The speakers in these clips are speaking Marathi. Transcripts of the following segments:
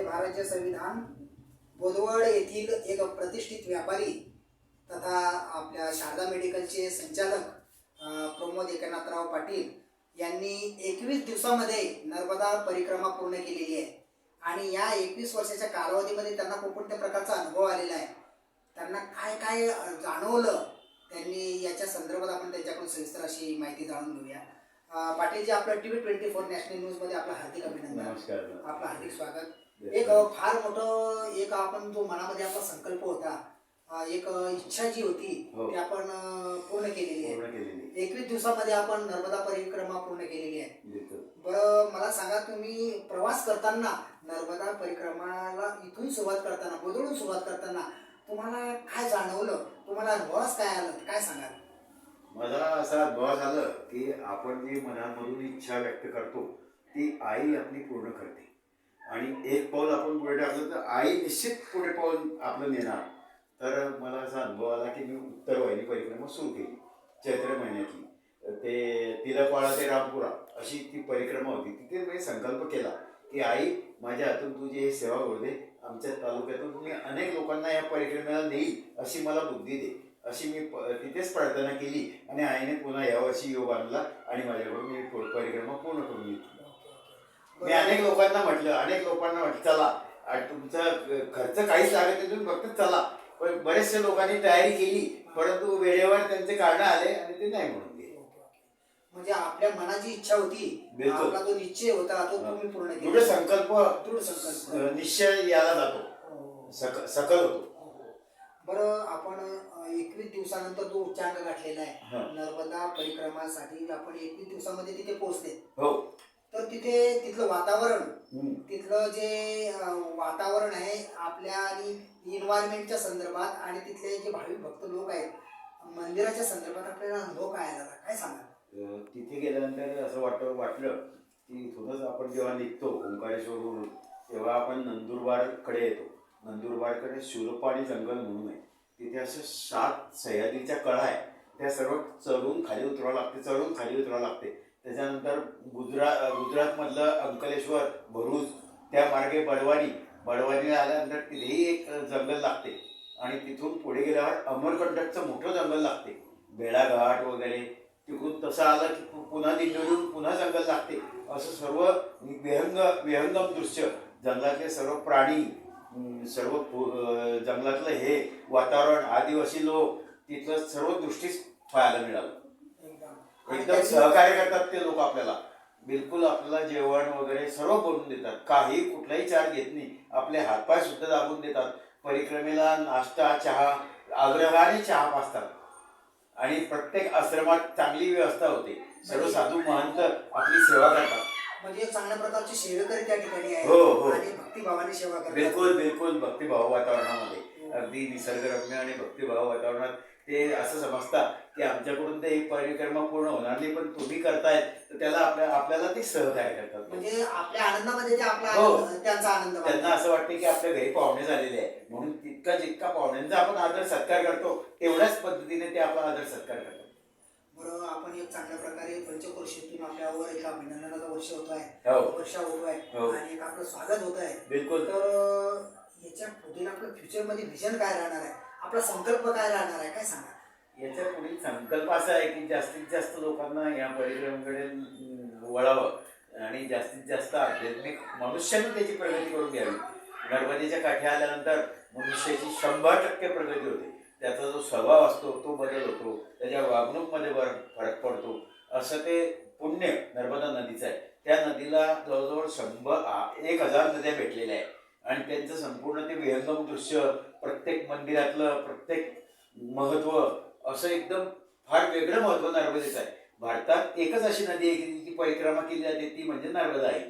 भारताचे संविधान बोदवड येथील एक प्रतिष्ठित व्यापारी तथा आपल्या शारदा मेडिकलचे संचालक प्रमोद एकनाथराव पाटील यांनी 21 दिवसामध्ये नर्मदा परिक्रमा पूर्ण केलेली आहे आणि या 21 वर्षाच्या कालावधीमध्ये त्यांना कोणत्या प्रकारचा अनुभव आलेला आहे, त्यांना काय काय जाणवलं, त्यांनी याच्या संदर्भात आपण त्यांच्याकडून सविस्तर अशी माहिती जाणून घेऊया. पाटीलजी, आपलं TV24 नॅशनल न्यूजमध्ये आपलं हार्दिक अभिनंदन. नमस्कार. आपलं हार्दिक स्वागत. एक फार मोठं एक आपण जो मनामध्ये आपला संकल्प होता, एक इच्छा जी होती ती आपण पूर्ण केलेली आहे. 21 दिवसामध्ये आपण नर्मदा परिक्रमा पूर्ण केलेली आहे. बरं, मला सांगा, तुम्ही प्रवास करताना नर्मदा परिक्रमाला इथून सुरुवात करताना, बोदवडून सुरुवात करताना तुम्हाला काय जाणवलं, तुम्हाला अनुभवास काय आलं, काय सांगाल? मला असा अनुभव झालं की आपण जी मनामधून इच्छा व्यक्त करतो ती आई आपली पूर्ण करते आणि एक पाऊल आपण पुढे टाकलं तर आई निश्चित पुढे पाऊल आपलं नेणार. तर मला असा अनुभव आला की मी उत्तर वाहिनी परिक्रमा सुरू केली चैत्र महिन्यातली. ते तिलकवाडा ते रामपुरा अशी ती परिक्रमा होती. तिथे मी संकल्प केला की आई, माझ्या हातून तुझी हे सेवा करू दे. आमच्या तालुक्यातून मी अनेक लोकांना या परिक्रमेला नेईल अशी मला बुद्धी दे, अशी मी तिथेच प्रार्थना केली आणि आईने पुन्हा यावर्षी योग आणला आणि माझ्याकडून मी परिक्रमा पूर्ण करून घेतली. मी अनेक लोकांना म्हटलं चला, तुमचा खर्च काहीच लागत नाही, तुम्ही फक्त चला. पण बरेचशा लोकांनी तयारी केली, परंतु वेळेवर त्यांचे कारण आले आणि ते नाही म्हणून गेले. म्हणजे आपल्या मनाची इच्छा होती, आपला जो निश्चय होता तो तुम्ही पूर्ण केला. दृढ संकल्प निश्चय याला जातो, सकल होतो. बरं, आपण 21 दिवसानंतर जो उच्चांक गाठलेला आहे नर्मदा परिक्रमासाठी, आपण 21 दिवसामध्ये तिथे पोहोचले. हो. तर तिथलं वातावरण, तिथलं जे वातावरण आहे आपल्या आणि इन्व्हायरमेंटच्या संदर्भात आणि तिथले जे भाविक भक्त लोक आहेत मंदिराच्या संदर्भात आपल्याला अनुभव काय आला, काय सांगा? तिथे गेल्यानंतर असं वाटलं की थोडंच आपण जेव्हा निघतो ओंकारेश्वरवरून तेव्हा आपण नंदुरबारकडे येतो. नंदुरबारकडे शूरपाणी जंगल म्हणून आहे. तिथे असं 7 सह्याद्रीच्या कळा आहे, त्या सर्व चढून खाली उतरावं लागते. त्याच्यानंतर गुजरातमधलं अंकलेश्वर, भरूच, त्या मार्गे बडवानीला आल्यानंतर तिथेही एक जंगल लागते आणि तिथून पुढे गेल्यावर अमरकंटकचं मोठं जंगल लागते, बेळाघाट वगैरे. तिकडून तसं आलं की पुन्हा दिंडोरीहून पुन्हा जंगल लागते. असं सर्व विहंगम दृश्य, जंगलातले सर्व प्राणी, सर्व जंगलातलं हे वातावरण, आदिवासी लोक, तिथलं सर्व दृष्टीच पाहायला मिळालं. एकदम सहकार्य करतात ते लोक आपल्याला, बिलकुल आपल्याला जेवण वगैरे सर्व बनवून देतात, कुठलाही चार्ज घेत नाही. आपले हातपाय सुद्धा दाबून देतात. परिक्रमेला नाश्ता, चहा, आग्रहाने चहा पाजतात आणि प्रत्येक आश्रमात चांगली व्यवस्था होते. सर्व साधू महंत आपली सेवा करतात. म्हणजे चांगल्या प्रकारची सेवेकरी त्या ठिकाणी आहे. हो. आणि भक्तिभावाने सेवा करतात. बिलकुल भक्तिभाव वातावरणामध्ये, अगदी निसर्गरम्य आणि भक्तिभाव वातावरणात ते असं समजतात की आमच्याकडून ते एक परिक्रमा पूर्ण होणार नाही, पण तुम्ही करतायत तर त्याला आपल्याला ते सहकार्य करतात. म्हणजे आपल्या आनंदामध्ये त्यांचा आनंद, त्यांना असं वाटतं की आपल्या घरी पाहुणे झालेले आहे म्हणून जितका पाहुण्यांचा आपण आदर सत्कार करतो तेवढ्याच पद्धतीने ते आपला आदर सत्कार करतात. बरोबर, आपण एक चांगल्या प्रकारे पंचक्रोशीतून आपल्यावर एक अभिनंदनाचा वर्ष होतोय आणि एक आपलं स्वागत होत आहे. बिलकुल. तर याच्या पुढे आपलं फ्युचरमध्ये व्हिजन काय राहणार आहे, आपला संकल्प काय राहणार आहे, काय सांगा? याच्या पुढील संकल्प असा आहे की जास्तीत जास्त लोकांना या परिक्रमेकडे वळावं आणि जास्तीत जास्त आध्यात्मिक मनुष्याने त्याची प्रगती करून घ्यावी. नर्मदेच्या काठी आल्यानंतर मनुष्याची 100% प्रगती होते. त्याचा जो स्वभाव असतो तो बदल होतो, त्याच्या वागणूकमध्ये फरक पडतो. असं ते पुण्य नर्मदा नदीचं आहे. त्या नदीला जवळजवळ 1000 नद्या भेटलेल्या आहेत आणि त्यांचं संपूर्ण ते विहंगम दृश्य, प्रत्येक मंदिरातलं प्रत्येक महत्त्व, असं एकदम फार वेगळं महत्त्व नर्मदेचं आहे. भारतात एकच अशी नदी आहे की तिची परिक्रमा केली जाते, ती म्हणजे नर्मदा आहे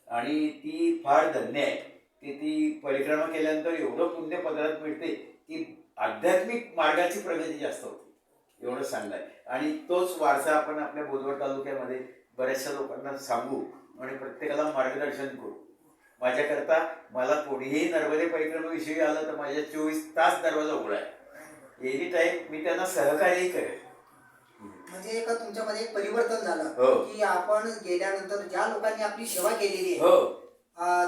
आणि ती फार धन्य आहे की ती परिक्रमा केल्यानंतर एवढं पुण्य पदरात मिळते की आध्यात्मिक मार्गाची प्रगती जास्त होते, एवढं सांगणं आहे. आणि तोच वारसा आपण आपल्या बोदवड तालुक्यामध्ये बऱ्याचशा लोकांना सांगू आणि प्रत्येकाला मार्गदर्शन करू. माझ्याकरता मला कोणीही नर्मदे परिक्रमेविषयी आलं तर माझ्या 24 तास दरवाजा उघडा आहे. एनी टाइम मी त्यांना सहकार्यही करेन. म्हणजे एका तुमच्यामध्ये एक परिवर्तन झालं की आपण गेल्यानंतर ज्या लोकांनी आपली सेवा केलेली आहे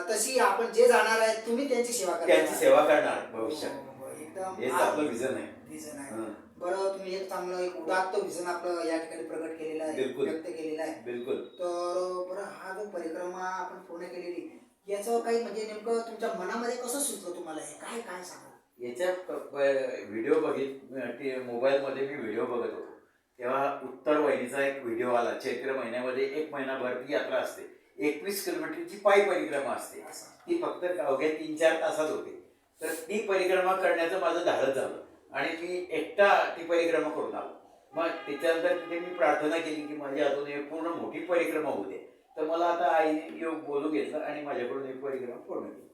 तशी आपण जे जाणार आहे तुम्ही त्यांची सेवा करणार. त्यांची सेवा करणार भविष्यात. एकदम हेच आपलं विजन आहे. विजन आहे. हं. बरं, तुम्ही एक चांगलं एक उदात्त विजन आपलं या ठिकाणी प्रकट केलेलं आहे, बिलकुल. व्यक्त केलेलं आहे. बिलकुल. तर बरं, हा जो परिक्रमा आपण पूर्ण केलेली याचं काही म्हणजे नेमकं तुमच्या मनामध्ये कसं सुचलं तुम्हाला, हे काय काय सांगा. याच्या व्हिडिओ मोबाईलमध्ये मी व्हिडिओ बघत होतो, तेव्हा उत्तर वाहिनीचा एक व्हिडिओ आला. चैत्र महिन्यामध्ये 1 महिनाभर ती यात्रा असते. 21 किलोमीटरची पायी परिक्रमा असते. ती फक्त अवघ्या 3-4 तासात होते. तर ती परिक्रमा करण्याचं माझं धाडस झालं आणि मी एकटा ती परिक्रमा करून आलो. मग त्याच्यानंतर तिथे मी प्रार्थना केली की माझी अजून एक पूर्ण मोठी परिक्रमा होऊ दे. तर मला आता आईने योग बोलून घेतलं आणि माझ्याकडून एक परिक्रमा पूर्ण केली.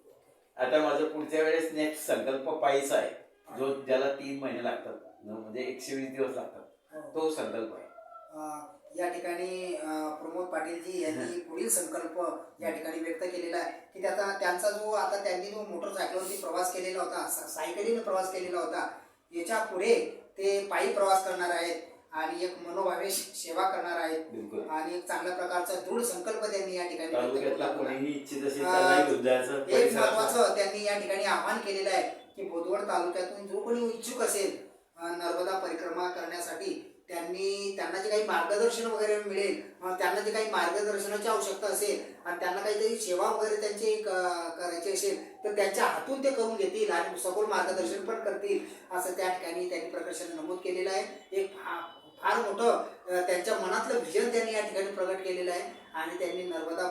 आता माझं पुढच्या वेळेस नेक्स्ट संकल्प पायीचा आहे, ज्याला 3 महिने लागतात, म्हणजे 120 दिवस लागतात. तो संकल्प आहे. या ठिकाणी प्रमोद पाटीलजी यांनी पुढील संकल्प या ठिकाणी व्यक्त केलेला आहे की त्यांचा जो आता त्यांनी जो मोटरसायकलवरती प्रवास केलेला होता, सायकलीने प्रवास केलेला होता, याच्या पुढे ते पायी प्रवास करणार आहेत आणि एक मनोभावे सेवा करणार आहेत. बिलकुल. आणि एक चांगल्या प्रकारचा दृढ संकल्प त्यांनी या ठिकाणी तालुक्यातला कोणीही इच्छित असेल त्याला घेऊन जायचं. एक महत्वाचं त्यांनी या ठिकाणी आवाहन केलेलं आहे की बोदवड तालुक्यातून जो कोणी इच्छुक असेल नर्मदा परिक्रमा करण्यासाठी, त्यांना जे काही मार्गदर्शन वगैरे मिळेल, त्यांना जे काही मार्गदर्शनाची आवश्यकता असेल आणि त्यांना काहीतरी सेवा वगैरे त्यांची करायची असेल तर त्यांच्या हातून ते करून घेतील आणि सखोल मार्गदर्शन पण करतील, असं त्या ठिकाणी त्यांनी प्रकर्षाने नमूद केलेलं आहे. एक फार मोठं त्यांच्या मनातलं विजन त्यांनी या ठिकाणी प्रकट केलेलं आहे आणि त्यांनी नर्मदा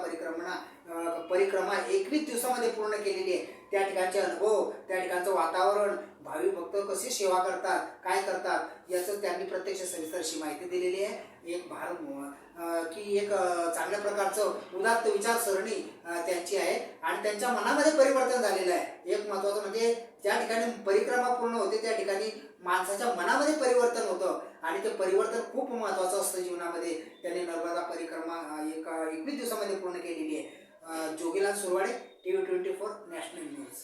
परिक्रमा 21 दिवसामध्ये पूर्ण केलेली आहे. त्या ठिकाणचे अनुभव, त्या ठिकाणचं वातावरण, भावी भक्त कशी सेवा करतात, काय करतात, याचं त्यांनी प्रत्यक्ष सविस्तर अशी माहिती दिलेली आहे. एक की एक चांगल्या प्रकारचं उदात्त विचारसरणी त्यांची आहे आणि त्यांच्या मनामध्ये परिवर्तन झालेलं आहे. एक महत्त्वाचं म्हणजे ज्या ठिकाणी परिक्रमा पूर्ण होते त्या ठिकाणी माणसाच्या मनामध्ये परिवर्तन होतं आणि ते परिवर्तन खूप महत्त्वाचं असतं जीवनामध्ये. त्यांनी नर्मदा परिक्रमा 21 दिवसामध्ये पूर्ण केलेली आहे. Jogilal Surwade, TV 24 national news.